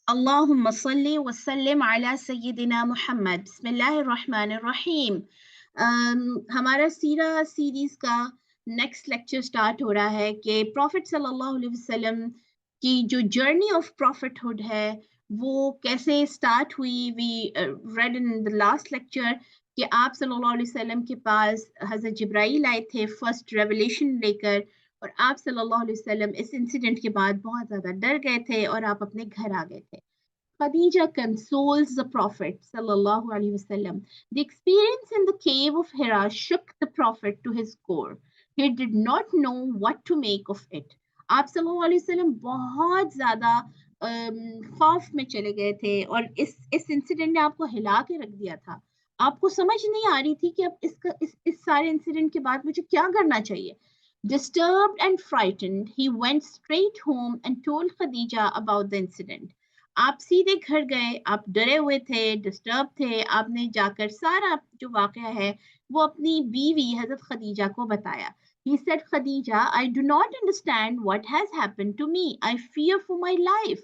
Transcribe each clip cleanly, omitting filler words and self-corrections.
अल्लाहुम्मा सल्ली व सल्लिम अला सय्यिदिना मुहम्मद बिस्मिल्लाहिर्रहमानिर्रहीम। हमारा सीरा सीरीज का नेक्स्ट लेक्चर स्टार्ट हो रहा है कि प्रॉफिट सल्लल्लाहु अलैहि वसल्लम की जो जर्नी ऑफ प्रॉफिटहुड है वो कैसे स्टार्ट हुई। We read in the last lecture कि आप सल्लल्लाहु अलैहि वसल्लम के पास हज़रत जिब्राईल आए थे फर्स्ट रेवलेशन लेकर, और आप सल्लल्लाहु अलैहि वसल्लम इस इंसिडेंट के बाद बहुत ज़्यादा डर गए थे और आप अपने घर आ गए थे। Khadija consoles the Prophet sallallahu alaihi wasallam. The experience in the cave of Hira shook the Prophet to his core. He did not know what to make of it. आप सल्लल्लाहु अलैहि वसल्लम बहुत ज़्यादा खौफ में चले गए थे और इस इंसिडेंट ने आपको हिला के रख दिया था। आपको समझ नहीं आ रही थी कि अब इस सारे इंसिडेंट के बाद मुझे क्या करना चाहिए। Disturbed and frightened, he went straight home and told Khadija about the incident. आप सीधे घर गए, आप डरे हुए थे, डिस्टर्ब थे, आपने जाकर सारा जो वाक़या है वो अपनी बीवी हज़रत खदीजा को बताया। He said, "Khadija, I do not understand what has happened to me. I fear for my life."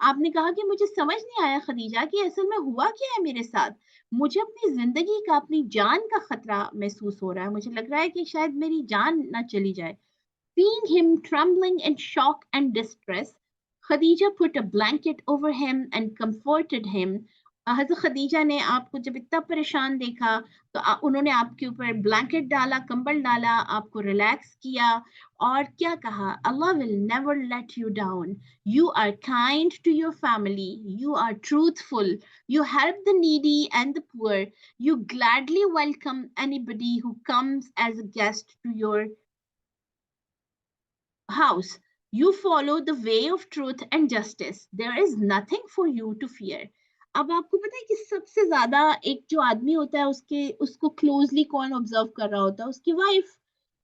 आपने कहा कि मुझे समझ नहीं आया खदीजा कि असल में हुआ क्या है मेरे साथ। मुझे अपनी ज़िंदगी का, अपनी जान का खतरा महसूस हो रहा है। मुझे लग रहा है कि शायद मेरी जान ना चली जाए। Seeing him trembling in shock and distress, Khadija put a blanket over him and comforted him. हज़रत खदीजा ने आपको जब इतना परेशान देखा तो उन्होंने आपके ऊपर ब्लैंकेट डाला, कंबल डाला, आपको रिलैक्स किया और क्या कहा, Allah will never let you down. You are kind to your family. You are truthful. You help the needy and the poor. You gladly welcome anybody who comes as a guest to your house. You follow the way of truth and justice. There is nothing for you to fear. अब आपको पता है कि सबसे ज्यादा एक जो आदमी होता है उसके उसको क्लोजली कौन ऑब्जर्व कर रहा होता है, उसकी वाइफ।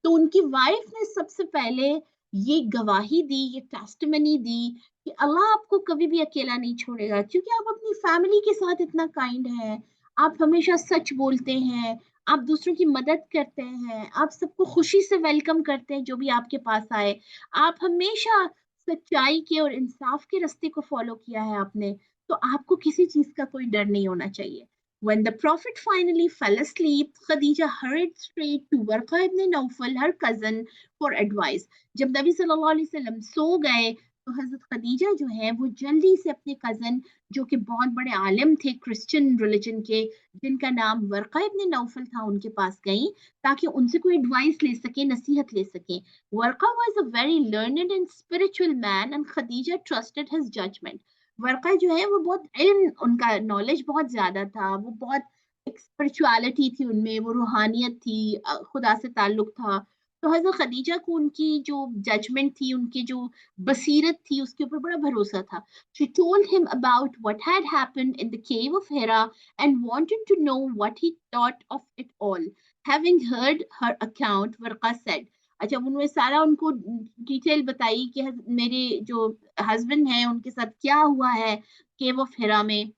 तो उनकी वाइफ ने सबसे पहले ये गवाही दी, ये टेस्टिमनी दी कि अल्लाह आपको कभी भी अकेला नहीं छोड़ेगा, क्योंकि आप अपनी फैमिली के साथ इतना काइंड हैं, आप हमेशा सच बोलते हैं, आप दूसरों की मदद करते हैं, आप सबको खुशी से वेलकम करते हैं जो भी आपके पास आए। आप हमेशा सच्चाई के और इंसाफ के रास्ते को फॉलो किया है आपने, तो आपको किसी चीज़ का कोई डर नहीं होना चाहिए। When the Prophet finally fell asleep, Khadija hurried straight to Warqa ibn Nawfal, her cousin, for advice. जब नबी सल्लल्लाहु अलैहि वसल्लम सो गए, तो हज़रत खदीजा जो है वो जल्दी से अपने कज़न, जो कि बहुत बड़े आलिम थे क्रिश्चियन रिलीजन के, जिनका नाम वर्का इब्न नौफल था, उनके पास गईं ताकि उनसे कोई एडवाइस ले सकें, नसीहत ले सकें। Waraqa was a very learned and spiritual man and Khadija trusted his judgment. Waraqa जो है वो बहुत इल्म, उनका नॉलेज बहुत ज़्यादा था, वो बहुत एक स्पिरिचुअलिटी थी उनमें, वो रूहानियत थी, खुदा से ताल्लुक था। तो हज़रत खदीजा को उनकी जो जजमेंट थी, उनकी जो बसीरत थी, उसके ऊपर बड़ा भरोसा था। She told him about what had happened in the cave of Hira and wanted to know what he thought of it all. Having heard her account, Warqa said, अच्छा उन्होंने सारा उनको डिटेल बताई कि मेरे जो हस्बैंड हैं उनके साथ क्या हुआ है केव ऑफ हिरा में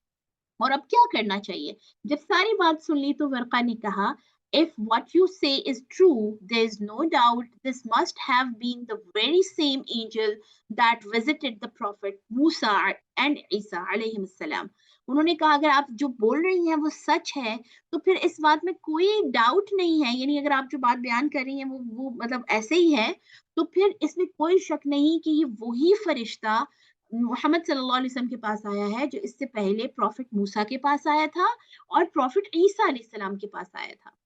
और अब क्या करना चाहिए। जब सारी बात सुन ली तो वर्का ने कहा, if what you say is true, there is no doubt this must have been the very same angel that visited the prophet Musa and Isa alayhim salam. उन्होंने कहा अगर आप जो बोल रही हैं वो सच है तो फिर इस बात में कोई डाउट नहीं है, यानी अगर आप जो बात बयान कर रही हैं वो मतलब ऐसे ही है, तो फिर इसमें कोई शक नहीं कि ये वही फरिश्ता मोहम्मद सल्लल्लाहु अलैहि वसल्लम के पास आया है जो इससे पहले प्रॉफिट मूसा के पास आया था और प्रॉफिट ईसा अलैहिस्सलाम के पास आया था।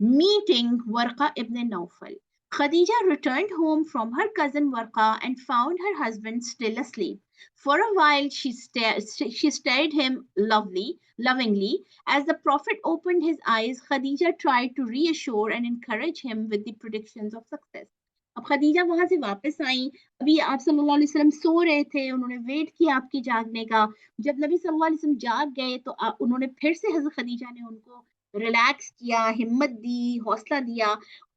Meeting Warqa ibn Nawfal. Khadija returned home from her cousin Warqa and found her husband still asleep. For a while, she stared him lovingly. As the Prophet opened his eyes, Khadija tried to reassure and encourage him with the predictions of success. अब खदीजा वहां से वापस आई, अभी आप सल्लल्लाहु अलैहि वसल्लम सो रहे थे, उन्होंने वेट किया आपके जागने का। जब नबी सल्लल्लाहु अलैहि वसल्लम जाग गए तो उन्होंने फिर से हज़रत खदीजा ने उनको रिलैक्स किया, हिम्मत दी, हौसला दिया।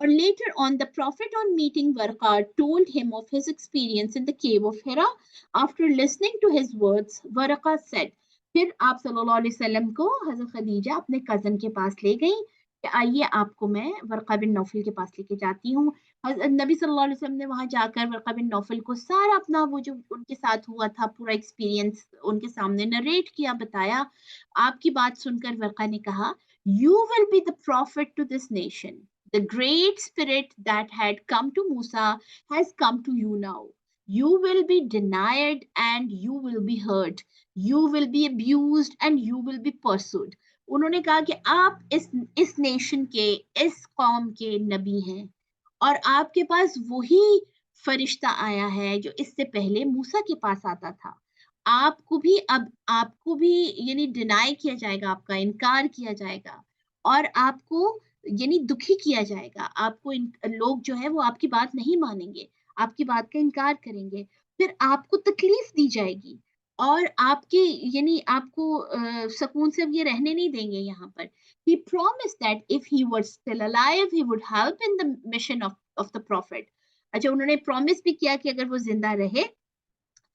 और later on the prophet on meeting Warqa told him of his experience in the cave of Hira. After listening to his words, Warqa said, फिर आप सल्लल्लाहु अलैहि वसल्लम को हज़रत खदीजा अपने कज़न के पास ले गईं कि आइए आपको मैं वर्क़ा बिन नौफल के पास लेके जाती हूँ। नबी सल्लल्लाहु अलैहि वसल्लम ने वहाँ जाकर वर्क़ा बिन नौफल को सारा अपना वो जो उनके साथ हुआ था पूरा एक्सपीरियंस उनके सामने नरेट किया, बताया। आपकी बात सुनकर वर्क़ा ने कहा, "you will be the prophet to this nation. The great spirit that had come to Musa has come to you now. You will be denied and you will be hurt. You will be abused and you will be pursued." उन्होंने कहा कि आप इस nation के, इस कौम के नबी हैं और आपके पास वही फरिश्ता आया है जो इससे पहले मूसा के पास आता था। आपको भी यानी डिनाई किया जाएगा, आपका इनकार किया जाएगा और आपको यानी दुखी किया जाएगा। आपको लोग जो है वो आपकी बात नहीं मानेंगे, आपकी बात का इनकार करेंगे, फिर आपको तकलीफ दी जाएगी और आपके यानी आपको सुकून से अब ये रहने नहीं देंगे यहाँ पर। He promised that if he were still alive, he would help in the mission of the prophet. अच्छा, उन्होंने प्रॉमिस भी किया कि अगर वो जिंदा रहे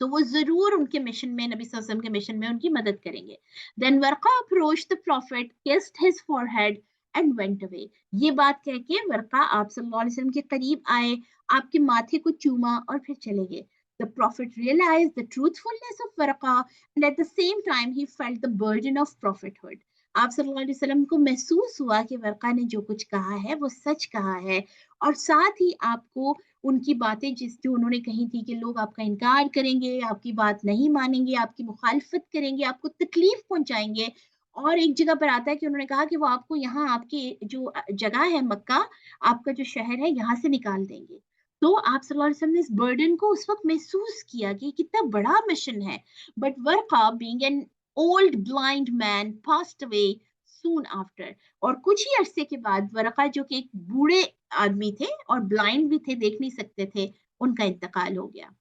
तो वो ज़रूर उनके मिशन में, नबी सल्लल्लाहु अलैहि वसल्लम के मिशन में उनकी मदद करेंगे। Then Warqa approached the prophet, kissed his forehead and went away. ये बात कह के वर्का आप सल्लल्लाहु अलैहि वसल्लम के करीब आए, आपके माथे को चूमा और फिर चले गए। The prophet realized the truthfulness of Warqa and at the same time he felt the burden of prophethood. आप सल्लल्लाहु अलैहि वसल्लम को महसूस हुआ कि वर्का ने जो कुछ कहा है वो सच कहा है और साथ ही आपको उनकी बातें जो उन्होंने कही थी कि लोग आपका इनकार करेंगे, आपकी बात नहीं मानेंगे, आपकी मुखालफत करेंगे, आपको तकलीफ पहुंचाएंगे। और एक जगह पर आता है कि उन्होंने कहा कि वो आपको यहाँ आपकी जो जगह है मक्का, आपका जो शहर है यहाँ से निकाल देंगे। तो आप सल्लल्लाहु अलैहि वसल्लम ने इस बर्डन को उस वक्त महसूस किया कि कितना बड़ा मिशन है। But Waraqa being an old blind man passed away soon after. और कुछ ही अरसे के बाद वर्का जो कि एक बूढ़े आदमी थे और ब्लाइंड भी थे, देख नहीं सकते थे, उनका इंतकाल हो गया।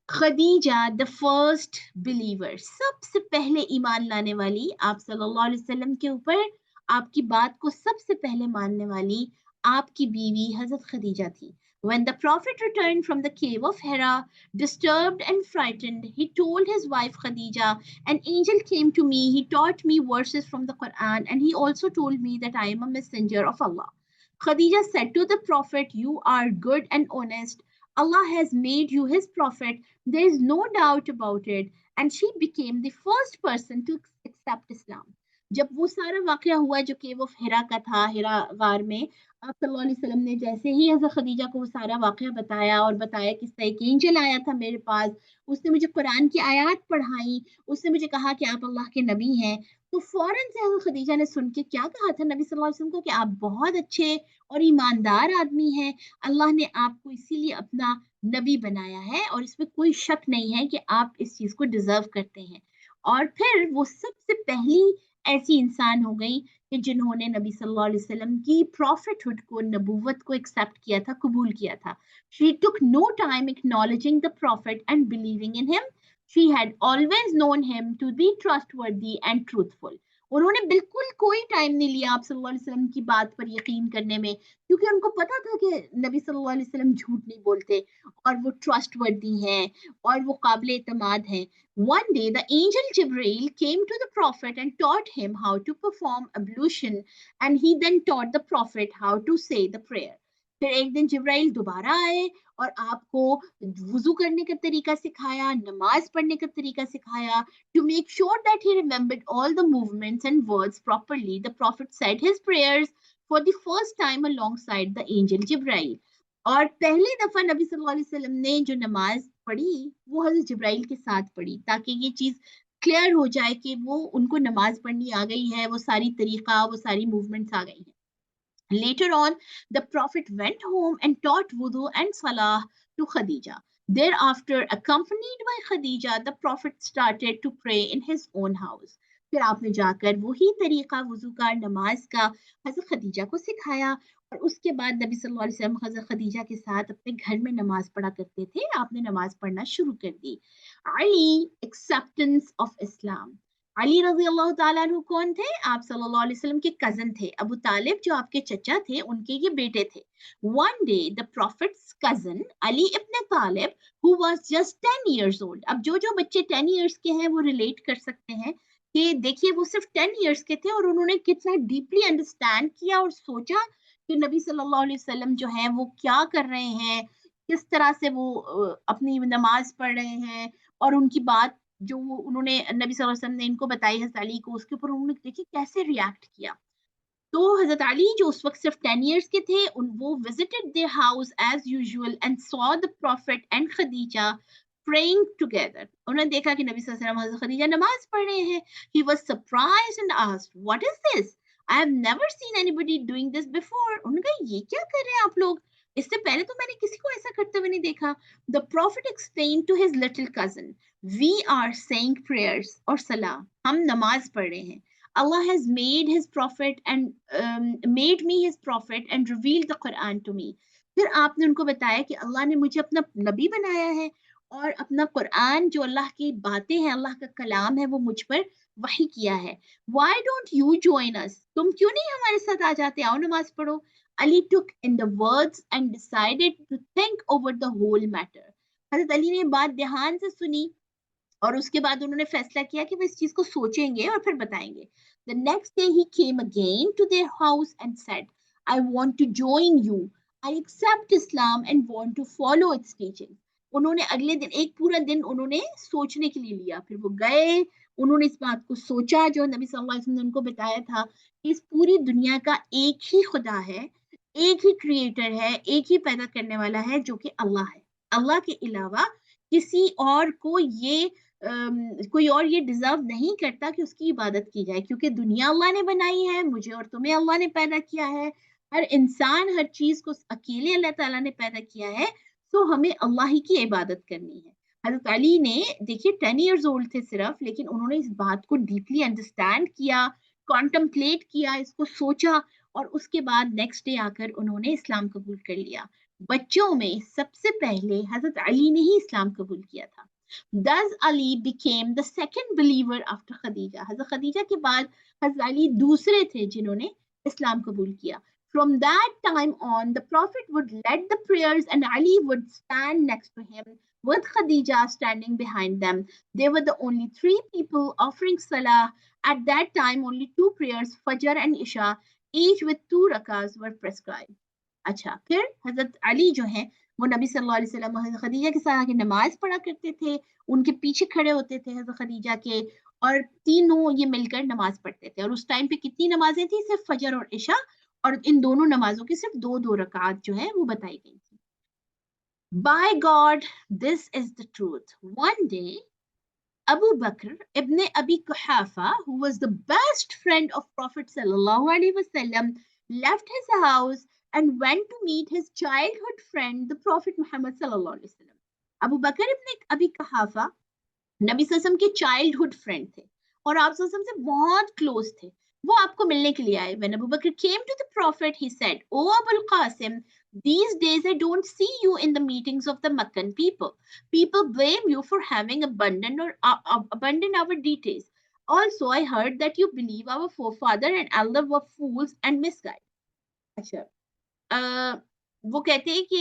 खदीजा द फर्स्ट बिलीवर, सबसे पहले ईमान लाने वाली आप सल्लल्लाहु अलैहि वसल्लम के ऊपर, आपकी बात को सबसे पहले मानने वाली आपकी बीवी हजरत खदीजा थी। When the prophet returned from the cave of Hira, disturbed and frightened, he told his wife Khadija, "An angel came to me, he taught me verses from the Quran, and he also told me that I am a messenger of Allah." Khadija said to the prophet, "You are good and honest. Allah has made you his prophet. There is no doubt about it." And she became the first person to accept Islam. जब वो सारा वाकया हुआ जो केव of हिरा का था, हिरा गार में, आप सल्लल्लाहु अलैहि वसल्लम ने जैसे ही हज़रत खदीजा को वो सारा वाकया बताया और बताया किस तरह एक एंजल आया था मेरे पास, उसने मुझे कुरान की आयत पढ़ाई, उसने मुझे कहा कि आप अल्लाह के नबी हैं। तो फौरन से हज़रत खदीजा ने सुन के क्या कहा था नबी सल्लल्लाहु अलैहि वसल्लम को कि आप बहुत अच्छे और ईमानदार आदमी हैं, अल्लाह ने आपको इसीलिए अपना नबी बनाया है और इसमें कोई शक नहीं है कि आप इस चीज़ को डिज़र्व करते हैं। और फिर वो सबसे पहली ऐसी इंसान हो गई कि जिन्होंने नबी सल्लल्लाहु अलैहि वसल्लम की प्रॉफिटहुड को, नबूवत को एक्सेप्ट किया था, कबूल किया था। She took no time acknowledging the prophet and believing in him. She had always known him to be trustworthy and truthful. उन्होंने बिल्कुल कोई टाइम नहीं लिया आप सल्लल्लाहु अलैहि वसल्लम की बात पर यकीन करने में, क्योंकि उनको पता था कि नबी सल्लल्लाहु अलैहि वसल्लम झूठ नहीं बोलते और वो ट्रस्टवर्दी हैं और वो काबिल एतमाद हैं। One day, the angel Jibreel came to the prophet and taught him how to perform ablution, and he then taught the prophet how to say the prayer. फिर एक दिन जिब्राइल दोबारा आए और आपको वुजू करने का तरीका सिखाया, नमाज पढ़ने का तरीका सिखाया। To make sure that he remembered all the movements and words properly, the prophet said his prayers for the first time alongside the angel Jibreel. और पहली दफा नबी सल्लल्लाहु अलैहि वसल्लम ने जो नमाज पढ़ी वो हज़रत जिब्राइल के साथ पढ़ी, ताकि ये चीज़ क्लियर हो जाए कि वो उनको नमाज पढ़नी आ गई है, वो सारी तरीका, वो सारी मूवमेंट्स आ गई हैं। Later on, the Prophet went home and taught wudu and salah to Khadija. Thereafter, accompanied by Khadija, the Prophet started to pray in his own house. फिर आपने जाकर वही तरीका वुजू का, नमाज का हज़रत खदीजा को सिखाया और उसके बाद नबी सल्लल्लाहु अलैहि वसल्लम हज़रत खदीजा के साथ अपने घर में नमाज पढ़ा करते थे। आपने नमाज पढ़ना शुरू कर दी। Ali acceptance of Islam. Ali रज़ी अल्लाह ताला अन्हु कौन थे? आप सल्लल्लाहु अलैहि वसल्लम के कज़न थे। अबू तालिब जो आपके चचा थे, उनके ये बेटे थे। One day, the prophet's cousin, Ali ibn Talib, who was just 10 years old. अब जो बच्चे 10 years के हैं, वो relate कर सकते हैं कि देखिए वो सिर्फ 10 इयर्स के थे और उन्होंने कितना डीपली अंडरस्टैंड किया और सोचा कि नबी सल्लल्लाहु अलैहि वसल्लम जो है वो क्या कर रहे हैं, किस तरह से वो अपनी नमाज पढ़ रहे हैं, और उनकी बात जो उन्होंने नबी सल्लल्लाहु अलैहि वसल्लम ने इनको बताई हज़रत अली को, उसके ऊपर उन्होंने देखिए कैसे रिएक्ट किया। तो हज़रत अली जो उस वक़्त सिर्फ 10 इयर्स के थे, उन वो visited their house as usual and saw the prophet and Khadija praying together. उन्होंने देखा कि नबी सल्लल्लाहु अलैहि वसल्लम हज़रत खदीजा नमाज़ पढ़ रहे हैं। He was surprised and asked, "what is this? I have never seen anybody doing this before." उन्होंने कहा, "ये क्या कर रहे हैं आप लोग? इससे पहले तो मैंने किसी को ऐसा करते हुए नहीं देखा।" The prophet explained to his little cousin, "we are saying prayers और सलाह, हम नमाज़ पढ़ रहे हैं। Allah has made his prophet and made me his prophet and revealed the Quran to me." फिर आपने उनको बताया कि अल्लाह ने मुझे अपना नबी बनाया है और अपना कुरान जो अल्लाह की बातें हैं, अल्लाह का कलाम है, वो मुझ पर वही किया है। Why don't you join us? तुम क्यों नहीं हमारे साथ आ जाते? आओ नमाज पढ़ो। Ali took in the words and decided to think over the whole matter. हज़रत अली ने बात ध्यान से सुनी और उसके बाद उन्होंने फैसला किया कि वो इस चीज को सोचेंगे और फिर बताएंगे। The next day he came again to their house and said, I want to join you, I accept Islam and want to follow its teaching. उन्होंने अगले दिन एक पूरा दिन उन्होंने सोचने के लिए लिया, फिर वो गए, उन्होंने इस बात को सोचा जो नबी सल्लल्लाहु अलैहि वसल्लम ने उनको बताया था कि इस पूरी दुनिया का एक ही खुदा है, एक ही क्रिएटर है, एक ही पैदा करने वाला है जो कि अल्लाह है। अल्लाह के अलावा किसी और को ये कोई और ये डिजर्व नहीं करता कि उसकी इबादत की जाए, क्योंकि दुनिया अल्लाह ने बनाई है, मुझे और तुम्हें अल्लाह ने पैदा किया है, हर इंसान हर चीज को अकेले अल्लाह ताला ने पैदा किया है, तो हमें अल्लाह ही की इबादत करनी है। हजरत अली ने देखिए 10 इयर्स ओल्ड थे सिर्फ, लेकिन उन्होंने इस बात को डीपली अंडरस्टैंड किया, कॉन्टम्पलेट किया, इसको सोचा, और उसके बाद नेक्स्ट डे आकर उन्होंने इस्लाम कबूल कर लिया। बच्चों में सबसे पहले हजरत अली ने ही इस्लाम कबूल किया था। Thus Ali became the second believer after Khadija. हज़रत खदीजा के बाद हज़रत अली दूसरे थे जिन्होंने इस्लाम कबूल किया। From that time on, the Prophet would lead the prayers and Ali would stand next to him with Khadija standing behind them. They were the only three people offering salah. At that time, only two prayers, Fajr and Isha, each with two rakas were prescribed. अच्छा, फिर हज़रत अली जो हैं वो नबी सल्लल्लाहु अलैहि वसल्लम हज़रत खदीजा के साथ आके नमाज पढ़ा करते थे, उनके पीछे खड़े होते थे हज़रत खदीजा के, और तीनों ये मिलकर नमाज पढ़ते थे। और उस टाइम पे कितनी नमाजें थी? सिर्फ फजर और इशा, और इन दोनों नमाजों की सिर्फ 2-2 रकात जो है वो बताई गई थी। By God, this is the truth. One day, Abu Bakr ibn Abi Quhafa, who was the best friend of Prophet sallallahu alaihi wasallam, left his house and went to meet his childhood friend, the Prophet Muhammad sallallahu alaihi wasallam. Abu Bakr ibn Abi Quhafa नबी सल्लम के childhood friend थे और आप सल्लम से बहुत close थे। वो आपको मिलने के लिए आए। When Abu Bakr came to the Prophet, he said, "O Abul Qasim, these days I don't see you in the meetings of the Meccan people. People blame you for having abandoned our deities. Also, I heard that you believe our forefather and elder were fools and misguided." अच्छा, अ, वो कहते हैं कि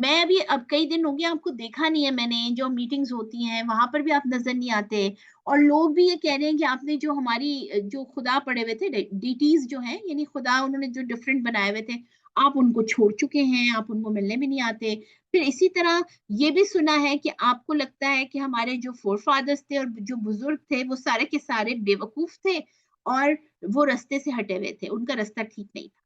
मैं अभी अब कई दिन हो गए आपको देखा नहीं है मैंने, जो मीटिंग्स होती हैं वहां पर भी आप नजर नहीं आते, और लोग भी ये कह रहे हैं कि आपने जो हमारी जो खुदा पड़े हुए थे, डीटीज जो हैं, यानी खुदा उन्होंने जो डिफरेंट बनाए हुए थे, आप उनको छोड़ चुके हैं, आप उनको मिलने भी नहीं आते। फिर इसी तरह ये भी सुना है कि आपको लगता है कि हमारे जो फोर फादर्स थे और जो बुजुर्ग थे वो सारे के सारे बेवकूफ थे और वो रास्ते से हटे हुए थे, उनका रास्ता ठीक नहीं था।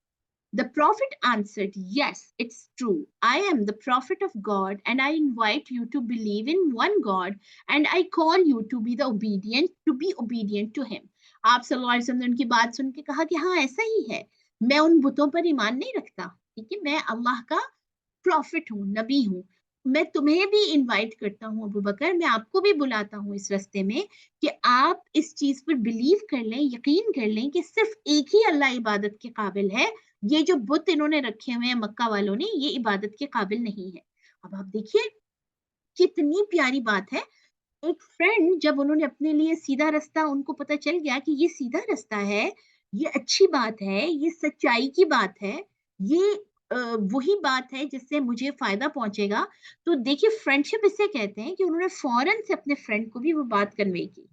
The prophet answered, "Yes, it's true. I am the prophet of God, and I invite you to believe in one God, and I call you to be obedient to him." आप सल्लल्लाहु अलैहि वसल्लम ने उनकी बात सुन के कहा कि हाँ ऐसा ही है, मैं उन बुतों पर ईमान नहीं रखता, ठीक है, मैं अल्लाह का प्रॉफिट हूँ, नबी हूँ। मैं तुम्हें भी इनवाइट करता हूँ अबू बकर, मैं आपको भी बुलाता हूँ इस रास्ते में कि आप इस चीज पर बिलीव कर लें, यकीन कर लें कि सिर्फ एक ही अल्लाह इबादत के काबिल है। ये जो बुत इन्होंने रखे हुए हैं मक्का वालों ने, ये इबादत के काबिल नहीं है। अब आप देखिए कितनी प्यारी बात है। एक फ्रेंड जब उन्होंने अपने लिए सीधा रास्ता, उनको पता चल गया कि ये सीधा रास्ता है, ये अच्छी बात है, ये सच्चाई की बात है, ये वही बात है जिससे मुझे फायदा पहुंचेगा। तो देखिए फ्रेंडशिप इसे कहते हैं कि उन्होंने फौरन से अपने फ्रेंड को भी वो बात कन्वे की।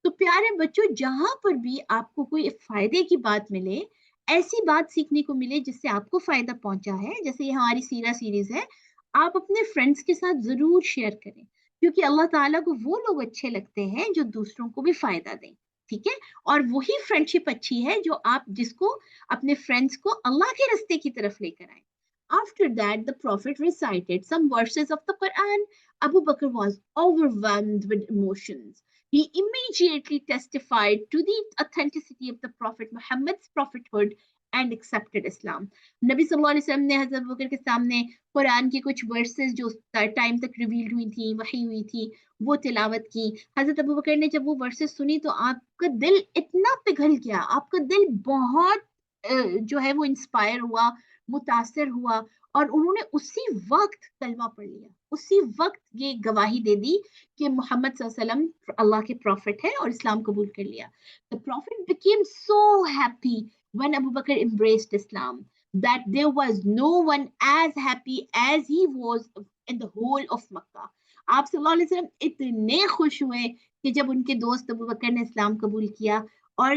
तो प्यारे बच्चों, जहां पर भी आपको कोई फायदे की बात मिले, ऐसी बात सीखने को मिले जिससे आपको फायदा पहुंचा है, जैसे ये हमारी सीरा सीरीज है, आप अपने फ्रेंड्स के साथ जरूर शेयर करें, क्योंकि अल्लाह ताला को वो लोग अच्छे लगते हैं जो दूसरों को भी फायदा दें। ठीक है? और वही फ्रेंडशिप अच्छी है जो आप जिसको अपने फ्रेंड्स को अल्लाह के रास्ते की तरफ लेकर आए। After that, the Prophet recited some verses of the Quran. Abu Bakr was overwhelmed with emotions. He immediately testified to the authenticity of the Prophet Muhammad's prophethood and accepted Islam. नबी सल्लल्लाहु अलैहि वसल्लम ने हज़रत अबू बकर के सामने कुरान के कुछ वर्सेस जो टाइम तक रिवील्ड हुई थी, वही हुई थी, वो तिलावत की। हज़रत अबू बकर ने जब वो वर्सेस सुनी तो आपका दिल इतना पिघल गया, आपका दिल बहुत जो है वो इंस्पायर हुआ, मुतासिर हुआ, और उन्होंने उसी वक्त कलमा पढ़ लिया, उसी वक्त ये गवाही दे दी कि मोहम्मद सल्लल्लाहु अलैहि वसल्लम अल्लाह के प्रॉफिट है, और इस्लाम कबूल कर लिया। The profit became so happy when Abu Bakr embraced Islam that there was no one as happy as he was in the whole of Makkah. आप सल्लल्लाहु अलैहि वसल्लम इतने खुश हुए कि जब उनके दोस्त अबू बकर ने इस्लाम कबूल किया, और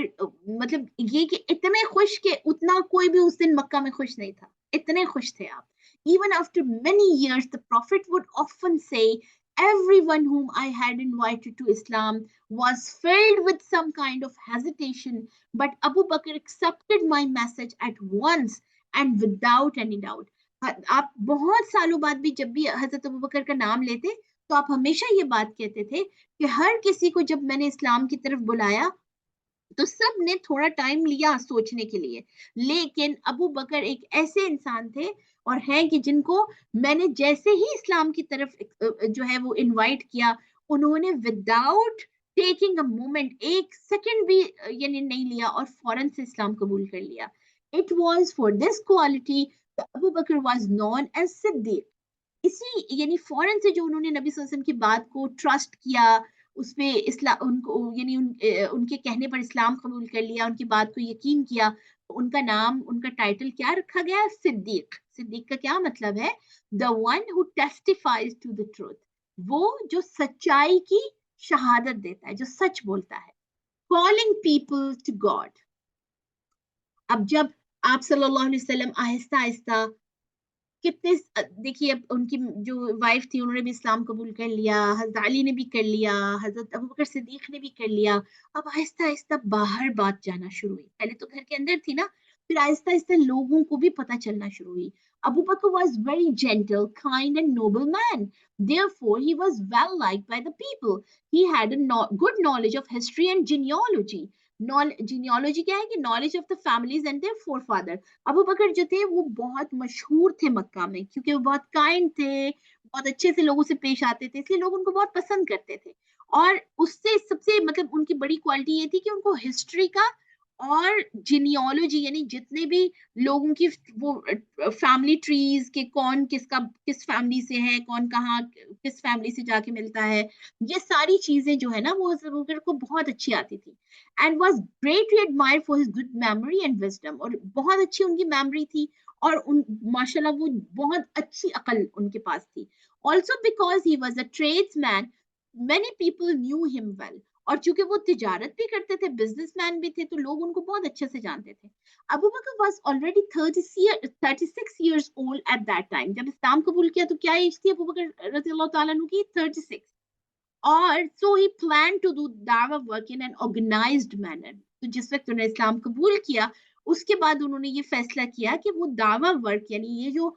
मतलब ये कि इतने खुश कि उतना कोई भी उस दिन मक्का में खुश नहीं था, इतने खुश थे आप। Even after many years, the Prophet would often say, everyone whom I had invited to Islam was filled with some kind of hesitation, but Abu Bakr accepted my message at once and without any doubt. आप बहुत सालों बाद भी जब भी हजरत अबू बकर का नाम लेते, तो आप हमेशा ये बात कहते थे कि हर किसी को जब मैंने इस्लाम की तरफ बुलाया, तो सब ने थोड़ा टाइम लिया सोचने के लिए, लेकिन अबू बकर एक ऐसे इंसान थे और हैं कि जिनको मैंने जैसे ही इस्लाम की तरफ जो है वो इनवाइट किया, उन्होंने विदाउट टेकिंग अ मोमेंट, एक सेकंड भी यानी नहीं लिया, और फौरन से इस्लाम कबूल कर लिया। It was for this quality Abu Bakr was known as Siddiq. इसी यानी फौरन से जो उन्होंने नबी सल्लल्लाहु अलैहि वसल्लम की बात को ट्रस्ट किया, उसपे उनको यानी उनके कहने पर इस्लाम कबूल कर लिया, उनकी बात को यकीन किया, तो उनका नाम, उनका टाइटल क्या रखा गया? सिद्दीक। सिद्दीक का क्या मतलब है? The one who testifies to the truth, वो जो सच्चाई की शहादत देता है, जो सच बोलता है। Calling people to God. अब जब आप सल्लल्लाहु अलैहि वसल्लम आहिस्ता आहिस्ता कितने देखिए, अब उनकी जो वाइफ थी उन्होंने भी इस्लाम कबूल कर लिया, हज़रत अली ने भी कर लिया, हज़रत अबू बकर सिद्दीक ने भी कर लिया। अब आहिस्ता-आहिस्ता बाहर बात जाना शुरू हुई। पहले तो घर के अंदर थी ना, फिर आहिस्ता-आहिस्ता लोगों को भी पता चलना शुरू हुई। Abu Bakr was very gentle, kind and noble man. Therefore, he was well liked by the people. He had a good knowledge of history and genealogy. Genealogy क्या है कि knowledge of the families and their forefather. Abu बकर जो थे वो बहुत मशहूर थे मक्का में, क्योंकि वो बहुत काइंड थे, बहुत अच्छे से लोगों से पेश आते थे, इसलिए लोग उनको बहुत पसंद करते थे। और उससे सबसे मतलब उनकी बड़ी क्वालिटी ये थी कि उनको हिस्ट्री का और जीनियोलॉजी, यानी जितने भी लोगों की वो फैमिली ट्रीज के कौन किसका किस फैमिली से है, कौन कहाँ किस फैमिली से जाके मिलता है, ये सारी चीजें जो है ना वो हज़रत अबू बकर को बहुत अच्छी आती थी। And was greatly admired for his good memory and wisdom, और बहुत अच्छी उनकी मेमोरी थी, और उन माशाल्लाह वो बहुत अच्छी अकल उनके पास थी। Also because he was a tradesman, many people knew him well, और चूंकि वो तिजारत भी करते थे, बिजनेसमैन भी थे, तो लोग उनको बहुत अच्छे से जानते थे। Abu Bakr was already 36 years old at that time। जब इस्लाम कबूल किया तो क्या एज थी अबू बकर रज़ी अल्लाह तआला अन्हु की? 36। और so he plan to do दावा work in an organized manner. तो जिस वक्त उन्होंने इस्लाम कबूल किया, उसके बाद उन्होंने ये फैसला किया कि वो दावा वर्क, यानी ये जो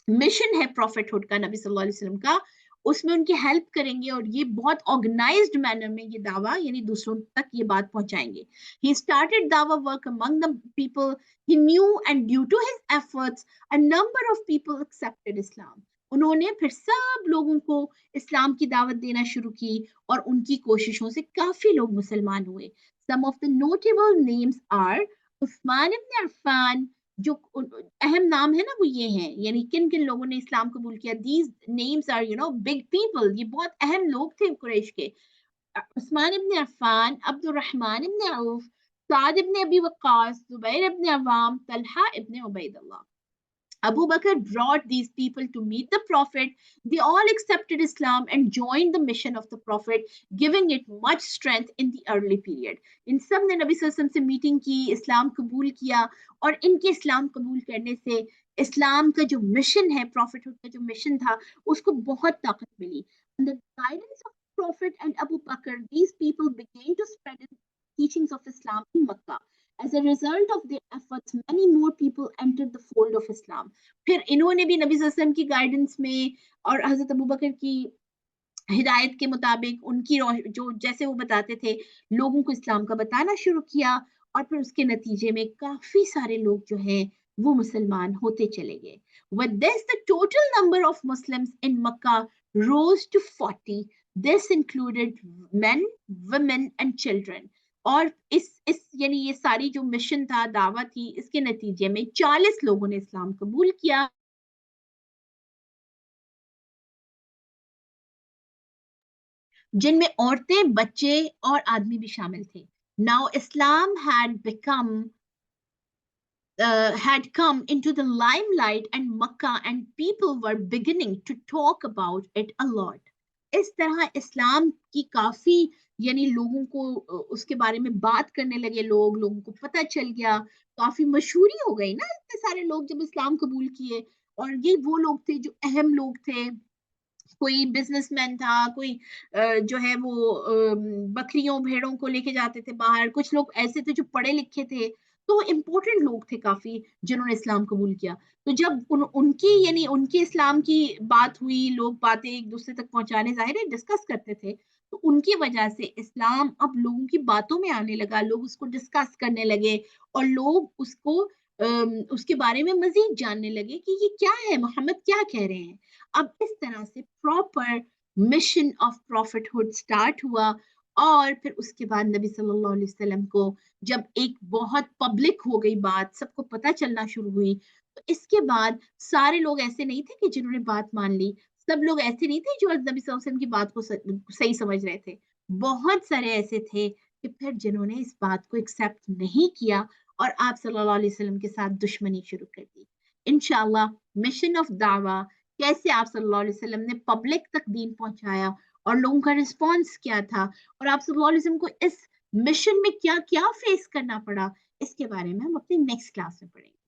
मिशन है प्रॉफिटहुड का, नबी सल्लल्लाहु अलैहि वसल्लम का, उसमें उनकी हेल्प करेंगे, और ये बहुत ऑर्गेनाइज्ड मैनर में ये दावा यानी दूसरों तक ये बात पहुंचाएंगे। ही स्टार्टेड दावा work among the people he knew, and due to his efforts a number of people accepted Islam. उन्होंने फिर सब लोगों को इस्लाम की दावत देना शुरू की, और उनकी कोशिशों से काफी लोग मुसलमान हुए। Some of the notable names are Usman ibn Affan, जो अहम नाम है ना वो ये हैं, यानी किन किन लोगों ने इस्लाम कबूल किया। These names are big people, ये बहुत अहम लोग थे कुरैश के। Usman ibn Affan, Abdur Rahman ibn Auf, Saad ibn Abi Waqqas, Zubair ibn Awam, Talha ibn Ubaidullah. Abu Bakr brought these people to meet the Prophet. They all accepted Islam and joined the mission of the Prophet, giving it much strength in the early period. इन सब ने नबी सल्लल्लाहु अलैहि वसल्लम से meeting की, इस्लाम कबूल किया, और इनके इस्लाम कबूल करने से इस्लाम का जो मिशन है, प्रॉफिटहुड का जो मिशन था, उसको बहुत ताकत मिली. Under the guidance of Prophet and Abu Bakr, these people began to spread the teachings of Islam in Makkah. As a result of their efforts, many more people entered the fold of Islam. फिर इन्होंने भी नबी सल्लल्लाहु अलैहि वसल्लम की guidance में और हजरत अबू बकर की हिदायत के मुताबिक उनकी जो जैसे वो बताते थे, लोगों को इस्लाम का बताना शुरू किया, और फिर उसके नतीजे में काफी सारे लोग जो हैं वो मुसलमान होते चले गए. With this, the total number of Muslims in Makkah rose to 40. This included men, women and children. और इस यानी ये सारी जो मिशन था, दावा थी, इसके नतीजे में 40 लोगों ने इस्लाम कबूल किया, जिनमें औरतें, बच्चे और आदमी भी शामिल थे. Now Islam had come into the limelight and Makkah, and people were beginning to talk about it a lot. इस तरह इस्लाम की काफी यानी लोगों को उसके बारे में बात करने लगे, लोगों को पता चल गया, काफी मशहूरी हो गई ना, इतने सारे लोग जब इस्लाम कबूल किए. और ये वो लोग थे जो अहम लोग थे, कोई बिजनेसमैन था, कोई जो है वो बकरियों भेड़ों को लेके जाते थे बाहर, कुछ लोग ऐसे थे जो पढ़े लिखे थे, तो इम्पोर्टेंट लोग थे काफी जिन्होंने इस्लाम कबूल किया. तो जब उनकी यानी उनके इस्लाम की बात हुई, लोग बातें एक दूसरे तक पहुंचाने, जाहिर है डिस्कस करते थे, तो उनकी वजह से इस्लाम अब लोगों की बातों में आने लगा, लोग उसको डिस्कस करने लगे, और लोग उसको उसके बारे में मजीद जानने लगे कि ये क्या है, मोहम्मद क्या कह रहे हैं. अब इस तरह से proper mission of prophethood start हुआ. और फिर उसके बाद नबी सल्लल्लाहु अलैहि वसल्लम को जब एक बहुत पब्लिक हो गई बात, सबको पता चलना शुरू हुई, तो इसके बाद सारे लोग ऐसे नहीं थे कि जिन्होंने बात मान ली, सब लोग ऐसे नहीं थे जो नबी सल्लल्लाहु अलैहि वसल्लम की बात को सही समझ रहे थे. बहुत सारे ऐसे थे कि फिर जिन्होंने इस बात को एक्सेप्ट नहीं किया और आप सल्लल्लाहु अलैहि वसल्लम के साथ दुश्मनी शुरू कर दी. इंशाल्लाह मिशन ऑफ दावा, कैसे आप सल्लल्लाहु अलैहि वसल्लम ने पब्लिक तक दीन पहुंचाया और लोगों का रिस्पांस क्या था, और आप सल्लल्लाहु अलैहि वसल्लम को इस मिशन में क्या क्या फेस करना पड़ा, इसके बारे में हम अपनी नेक्स्ट क्लास में पढ़ेंगे.